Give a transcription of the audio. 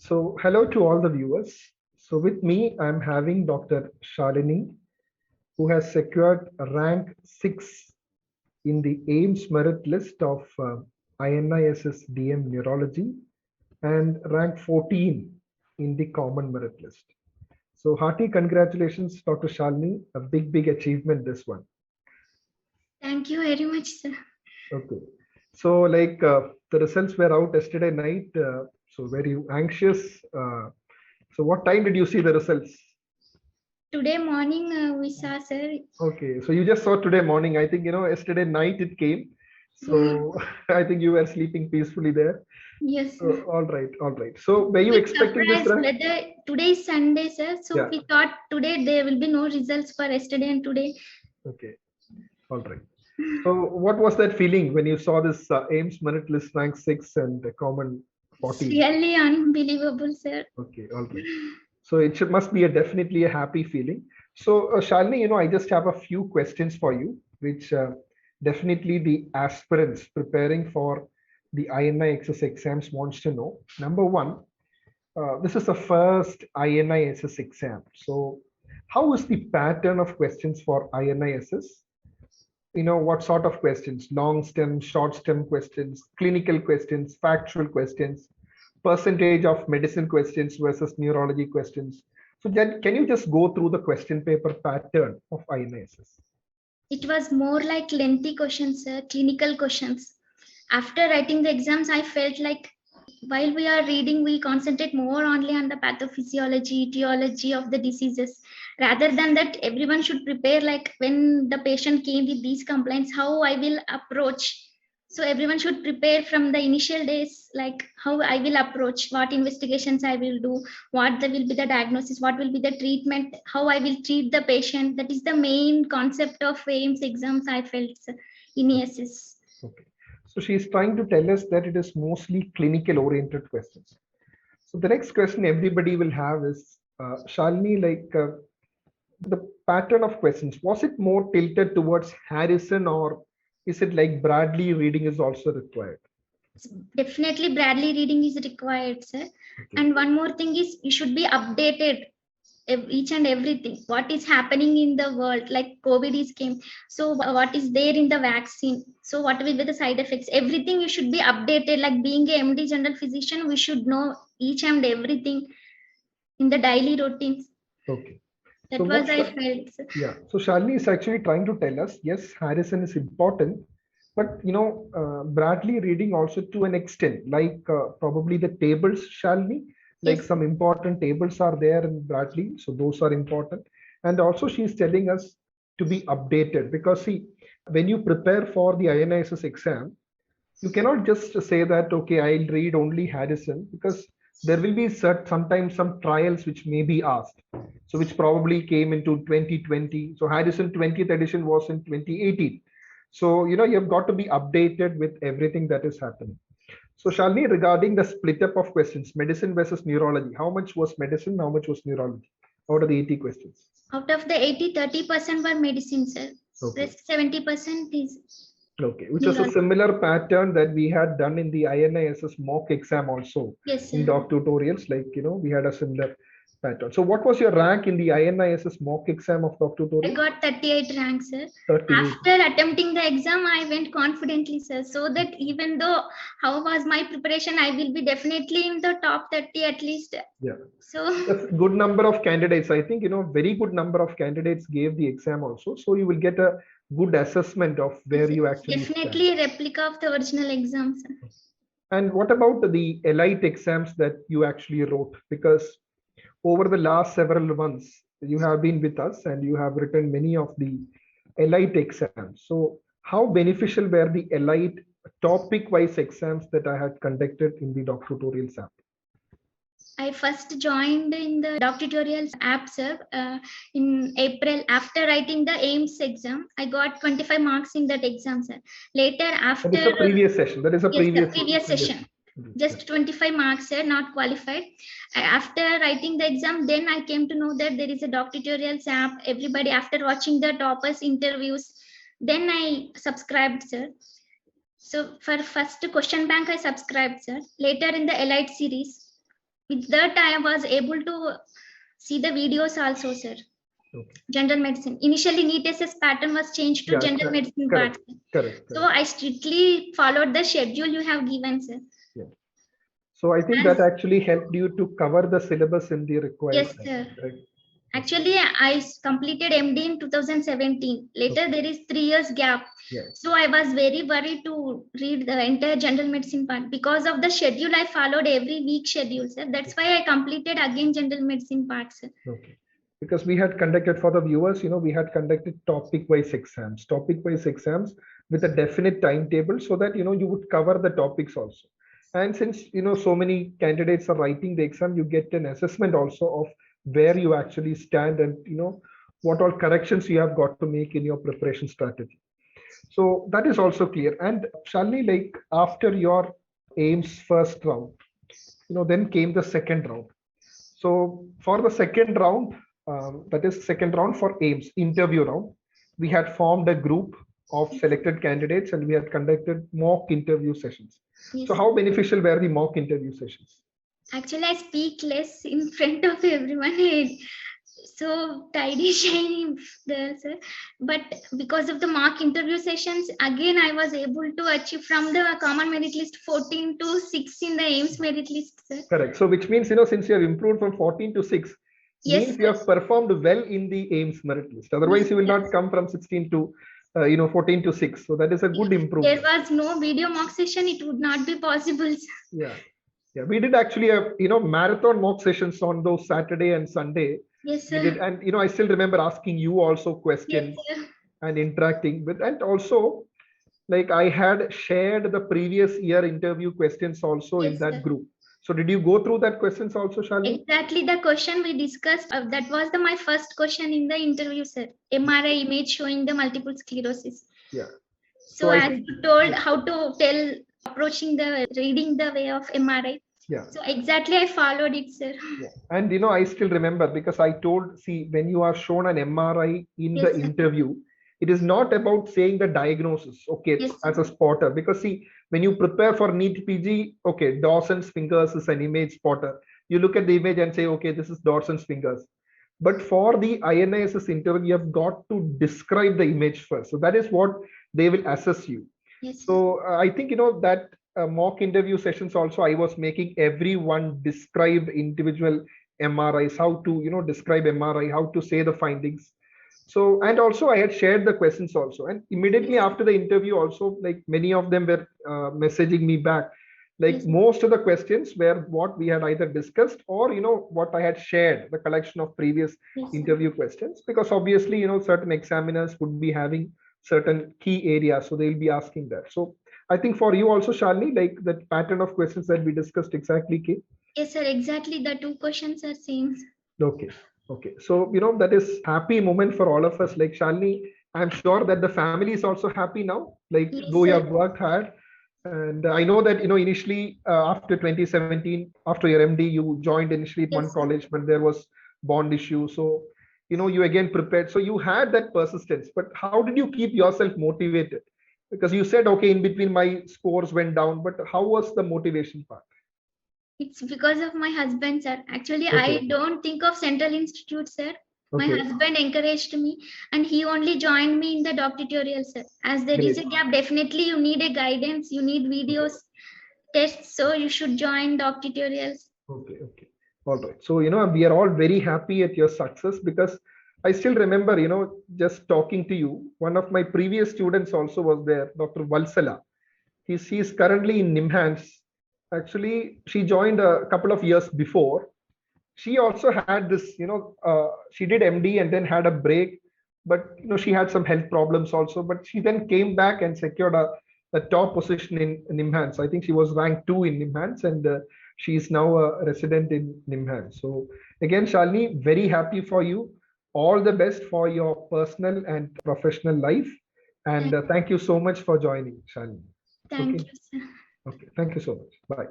Hello to all the viewers. So, with me, I'm having Dr. Shalini, who has secured rank 6 in the AIMS merit list of INISS DM Neurology and rank 14 in the common merit list. So, hearty congratulations, Dr. Shalini. A big achievement, this one. Thank you very much, sir. Okay. So, the results were out yesterday night. So, were you anxious? So, what time did you see the results? Today morning we saw, sir. Okay, so you just saw today morning. I think, yesterday night it came. So I think you were sleeping peacefully there. Yes, So, sir. all right, all right. So were you We expecting this surprised rank? that today is Sunday, sir. So Yeah. we thought today there will be no results for yesterday and today. Okay, all right. So what was that feeling when you saw this AIMS merit list rank 6 and the common It's 14? really unbelievable, sir. Okay, all right. So it must be definitely a happy feeling. So Shalini, I just have a few questions for you, which definitely the aspirants preparing for the INISS exams wants to know. Number one, this is the first INISS exam. So how is the pattern of questions for INISS? What sort of questions? Long stem, short stem questions, clinical questions, factual questions, percentage of medicine questions versus neurology questions. So can you just go through the question paper pattern of INISS? It was more like lengthy questions, sir, clinical questions. After writing the exams, I felt like while we are reading, we concentrate more only on the pathophysiology, etiology of the diseases. Rather than that, everyone should prepare like when the patient came with these complaints, how I will approach. So everyone should prepare from the initial days, like how I will approach, what investigations I will do, what will be the diagnosis, what will be the treatment, how I will treat the patient. That is the main concept of AIMS exams I felt in ESS. Okay. So she's trying to tell us that it is mostly clinical oriented questions. So the next question everybody will have is, Shalini, the pattern of questions, was it more tilted towards Harrison or is it like Bradley reading is also required? Definitely Bradley reading is required, sir. Okay. And one more thing is you should be updated each and everything what is happening in the world, like COVID is came, so what is there in the vaccine, so what will be the side effects, everything you should be updated. Like being a MD general physician, we should know each and everything in the daily routines. Okay. That So was I felt, sir. yeah. So Shalini is actually trying to tell us, yes, Harrison is important, but Bradley reading also to an extent, like probably the tables, Shalini, like Yes. some important tables are there in Bradley, so those are important. And also she's telling us to be updated because see, when you prepare for the INISS exam, you cannot just say that okay, I'll read only Harrison because there will be sometimes some trials which may be asked, so which probably came into 2020. So Harrison 20th edition was in 2018. So you've got to be updated with everything that is happening. So Shalini, regarding the split up of questions, medicine versus neurology, how much was medicine, how much was neurology out of the 80 questions? Out of the 80, 30% were medicine, sir. Okay. Rest 70% is Okay, which is a similar pattern that we had done in the INISS mock exam also. Yes, In sir. doc tutorials, we had a similar pattern. So what was your rank in the INISS mock exam of doc I tutorial? got 38 ranks, sir. 38. After attempting the exam, I went confidently, sir. So that even though how was my preparation, I will be definitely in the top 30 at least. Yeah. So that's good number of candidates. I think very good number of candidates gave the exam also. So you will get a good assessment of where you actually definitely stand. a replica of the original exam, sir. And what about the elite exams that you actually wrote? Because over the last several months, you have been with us and you have written many of the elite exams. So, how beneficial were the elite topic wise exams that I had conducted in the doc tutorials app? I first joined in the doc tutorials app, sir, in April. After writing the AIMS exam, I got 25 marks in that exam, sir. Later, after That is a previous session. That is a yes, the previous previous session. Just 25 marks, sir, not qualified. After writing the exam, then I came to know that there is a doc tutorials app. Everybody, after watching the toppers interviews, then I subscribed, sir. So for first question bank, I subscribed, sir. Later in the elite series, with that I was able to see the videos also, sir. Okay. General medicine. Initially, NEET SS pattern was changed to Yeah, general medicine part. correct. So I strictly followed the schedule you have given, sir. Yeah. So I think that actually helped you to cover the syllabus in the required Yes, time, sir. right? Actually, I completed MD in 2017. Later, there is 3 years gap. Yeah. So I was very worried to read the entire general medicine part. Because of the schedule, I followed every week schedule, sir. That's why I completed again general medicine part, sir. Okay. Because we had conducted, for the viewers, we had conducted topic-wise exams with a definite timetable, so that, you would cover the topics also. And since, so many candidates are writing the exam, you get an assessment also of where you actually stand and, what all corrections you have got to make in your preparation strategy. So that is also clear. And Shalini, like after your AIMS first round, then came the second round. So for the second round, that is second round for AIMS interview round, we had formed a group of selected candidates and we had conducted mock interview sessions. Yes. So how beneficial were the mock interview sessions? Actually, I speak less in front of everyone. So tidy shiny there, sir. But because of the mock interview sessions, again I was able to achieve from the common merit list 14 to 6 in the AIMS merit list, sir. Correct. So which means, since you have improved from 14 to 6, yes, means you have performed well in the AIMS merit list. Otherwise, yes, you will not come from 16 to 14 to 6. So that is a good improvement. There was no video mock session, it would not be possible. Yeah. Yeah, we did actually have, marathon mock sessions on those Saturday and Sunday. Yes, sir. We did, and I still remember asking you also questions, yes, and interacting with, and also like I had shared the previous year interview questions also, yes, in that, sir, group. So did you go through that questions also, Shalini? Exactly the question we discussed. That was my first question in the interview, sir. MRI image showing the multiple sclerosis. Yeah. So as you told, how to tell approaching the reading the way of MRI. Yeah. So exactly I followed it, sir. Yeah. And I still remember, because I told, see, when you are shown an MRI in, yes, the interview, it is not about saying the diagnosis, okay, yes, as a spotter. Because see, when you prepare for NEET PG, okay, Dawson's fingers is an image spotter. You look at the image and say, okay, this is Dawson's fingers. But for the INISS interview, you have got to describe the image first. So that is what they will assess you. Yes. So I think, that mock interview sessions also, I was making everyone describe individual MRIs, how to, describe MRI, how to say the findings. So, and also I had shared the questions also. And immediately, yes, after the interview also, like many of them were messaging me back. Like, yes, most of the questions were what we had either discussed or, what I had shared, the collection of previous, yes, interview questions, because obviously, certain examiners would be having certain key areas. So they'll be asking that. So I think for you also, Shalini, like that pattern of questions that we discussed exactly came. Yes, sir. Exactly. The two questions are same. Okay. Okay. So, that is happy moment for all of us. Like Shalini, I'm sure that the family is also happy now, like, yes, though, sir, you have worked hard. And I know that, initially after 2017, after your MD, you joined initially at, yes, one college, but there was bond issue. So, you again prepared. So you had that persistence, but how did you keep yourself motivated? Because you said, okay, in between my scores went down, but how was the motivation part? It's because of my husband, sir. Actually, okay, I don't think of Central Institute, sir. Okay. My husband encouraged me and he only joined me in the doc tutorial, sir. As there, great, is a gap, definitely you need a guidance, you need videos, okay, tests, so you should join doc tutorials. Okay, okay. All right. So, we are all very happy at your success, because I still remember, just talking to you, one of my previous students also was there, Dr. Valsala. He's currently in NIMHANS. Actually, she joined a couple of years before. She also had this, she did MD and then had a break, but, she had some health problems also, but she then came back and secured a top position in NIMHANS. I think she was ranked 2 in NIMHANS, and she is now a resident in NIMHANS. So again, Shalini, very happy for you. All the best for your personal and professional life. And thank you so much for joining, Shalini. Thank you, sir. Okay, thank you so much. Bye.